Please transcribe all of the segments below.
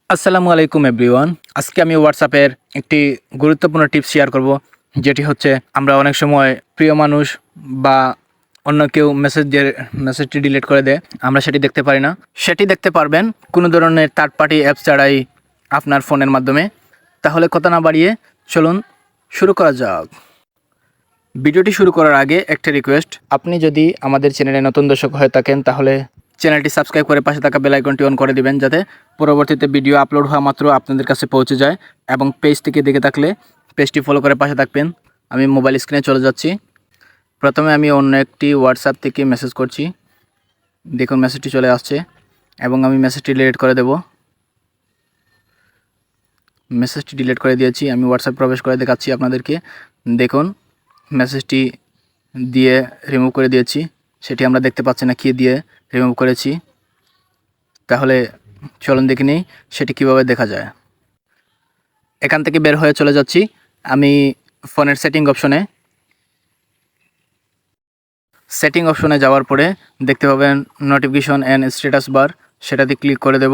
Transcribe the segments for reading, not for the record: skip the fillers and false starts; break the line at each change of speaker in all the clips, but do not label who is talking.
আসসালামু আলাইকুম এভরিওয়ান। আজকে আমি হোয়াটসঅ্যাপের একটি গুরুত্বপূর্ণ টিপস শেয়ার করব, যেটি হচ্ছে আমরা অনেক সময় প্রিয় মানুষ বা অন্য কেউ মেসেজটি ডিলিট করে দেয়, আমরা সেটি দেখতে পারি না। সেটি দেখতে পারবেন কোনো ধরনের থার্ড পার্টি অ্যাপস ছাড়াই আপনার ফোনের মাধ্যমে। তাহলে কথা না বাড়িয়ে চলুন শুরু করা যাক। ভিডিওটি শুরু করার আগে একটা রিকোয়েস্ট, আপনি যদি আমাদের চ্যানেলে নতুন দর্শক হয়ে থাকেন তাহলে চ্যানেলটি সাবস্ক্রাইব করে পাশে থাকা বেল আইকনটি অন করে দিবেন, যাতে পরবর্তীতে ভিডিও আপলোড হওয়া মাত্র আপনাদের কাছে পৌঁছে যায়। এবং পেজ থেকে দেখে থাকলে পেজটি ফলো করে পাশে থাকবেন। আমি মোবাইল স্ক্রিনে চলে যাচ্ছি। প্রথমে আমি অন্য একটি হোয়াটসঅ্যাপ থেকে মেসেজ করছি। দেখুন মেসেজটি চলে আসছে এবং আমি মেসেজটি ডিলিট করে দেব। মেসেজটি ডিলিট করে দিয়েছি। আমি হোয়াটসঅ্যাপ প্রবেশ করে দেখাচ্ছি আপনাদেরকে। দেখুন মেসেজটি দিয়ে রিমুভ করে দিয়েছি। সেটি আমরা দেখতে পাচ্ছি না কী দিয়ে রিমুভ করেছি। তাহলে চলুন দেখে নিই সেটি কিভাবে দেখা যায়। এখান থেকে বের হয়ে চলে যাচ্ছি আমি ফোনের সেটিং অপশনে যাওয়ার পরে দেখতে পাবেন নোটিফিকেশন অ্যান্ড স্ট্যাটাস বার, সেটাতে ক্লিক করে দেব।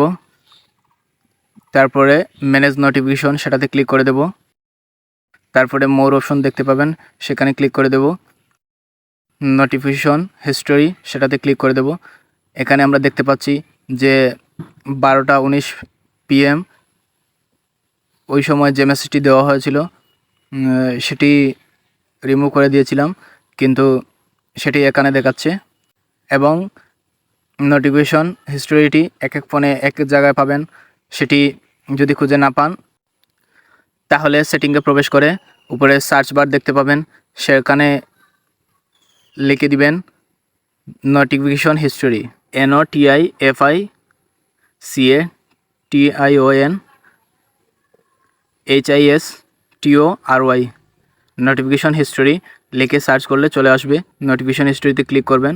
তারপরে ম্যানেজ নোটিফিকেশন, সেটাতে ক্লিক করে দেব। তারপরে মোর অপশন দেখতে পাবেন, সেখানে ক্লিক করে দেব। নোটিফিকেশন হিস্টোরি, সেটাতে ক্লিক করে দেব। এখানে আমরা দেখতে পাচ্ছি যে 12টা 19 PM ওই সময় যে মেসেজটি দেওয়া হয়েছিল সেটি রিমুভ করে দিয়েছিলাম, কিন্তু সেটি এখানে দেখাচ্ছে। এবং নোটিফিকেশন হিস্টোরিটি এক এক ফোনে এক এক জায়গায় পাবেন। সেটি যদি খুঁজে না পান তাহলে সেটিংয়ে প্রবেশ করে উপরে সার্চ বার দেখতে পাবেন, সেখানে লিখে দিবেন notification history, NOTIFICATIONHISTORY notification history লিখে সার্চ করলে চলে আসবে। নোটিফিকেশন হিস্টোরিতে ক্লিক করবেন।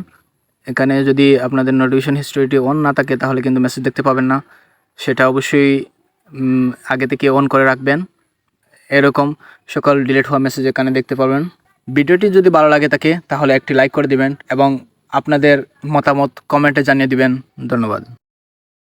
এখানে যদি আপনাদের নোটিফিকেশন হিস্টোরিটি অন না থাকে তাহলে কিন্তু মেসেজ দেখতে পাবেন না। সেটা অবশ্যই আগে থেকে অন করে রাখবেন। এরকম সকল ডিলিট হওয়া মেসেজ এখানে দেখতে পাবেন। ভিডিওটি যদি ভালো লাগে থাকে তাহলে একটি লাইক করে দিবেন এবং আপনাদের মতামত কমেন্টে জানিয়ে দিবেন। ধন্যবাদ।